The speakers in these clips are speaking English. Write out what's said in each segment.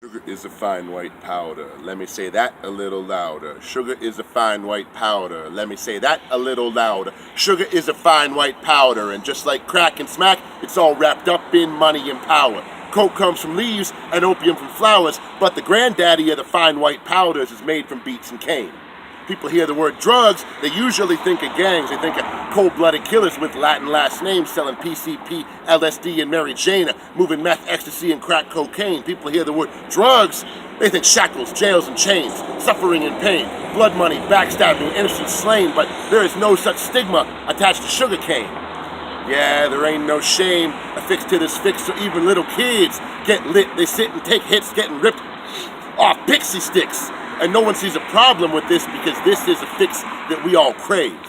Sugar is a fine white powder. Let me say that a little louder. Sugar is a fine white powder. Let me say that a little louder. Sugar is a fine white powder, and just like crack and smack, it's all wrapped up in money and power. Coke comes from leaves and opium from flowers, but the granddaddy of the fine white powders is made from beets and cane. People hear the word drugs, they usually think of gangs. They think of cold-blooded killers with Latin last names selling PCP, LSD, and Mary Jane, moving meth, ecstasy, and crack cocaine. People hear the word drugs, they think shackles, jails, and chains, suffering and pain, blood money, backstabbing, innocents slain, but there is no such stigma attached to sugarcane. Yeah, there ain't no shame affixed to this fix, so even little kids get lit. They sit and take hits getting ripped off pixie sticks. And no one sees a problem with this because this is a fix that we all crave.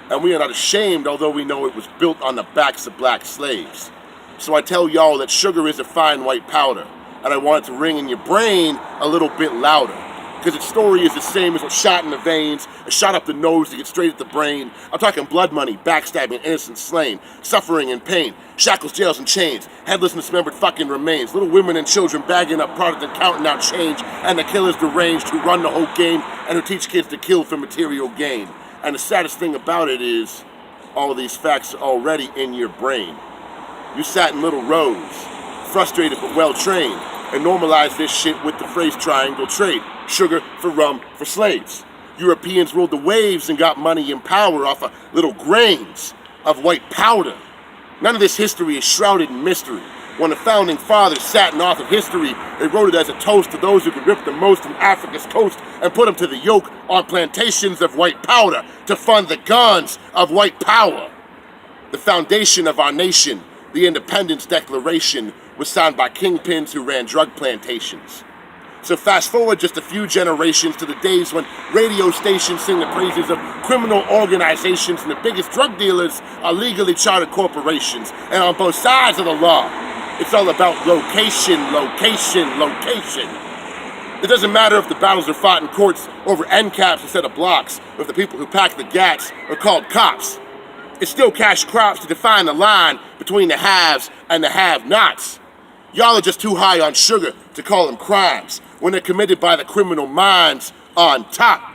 And we are not ashamed, although we know it was built on the backs of black slaves. So I tell y'all that sugar is a fine white powder, and I want it to ring in your brain a little bit louder. Because its story is the same as a shot in the veins, a shot up the nose to get straight at the brain. I'm talking blood money, backstabbing, innocents slain, suffering and pain, shackles, jails, and chains, headless and dismembered fucking remains, little women and children bagging up product and counting out change, and the killers deranged who run the whole game and who teach kids to kill for material gain. And the saddest thing about it is, all of these facts are already in your brain. You sat in little rows, frustrated but well-trained, and normalized this shit with the phrase triangle trade. Sugar for rum for slaves. Europeans ruled the waves and got money and power off of little grains of white powder. None of this history is shrouded in mystery. When the founding fathers sat and authored history, they wrote it as a toast to those who could rip the most from Africa's coast and put them to the yoke on plantations of white powder to fund the guns of white power. The foundation of our nation, the Independence Declaration, was signed by kingpins who ran drug plantations. So fast forward just a few generations to the days when radio stations sing the praises of criminal organizations and the biggest drug dealers are legally chartered corporations. And on both sides of the law, it's all about location, location, location. It doesn't matter if the battles are fought in courts over end caps instead of blocks, or if the people who pack the gats are called cops. It's still cash crops to define the line between the haves and the have-nots. Y'all are just too high on sugar to call them crimes when they're committed by the criminal minds on top.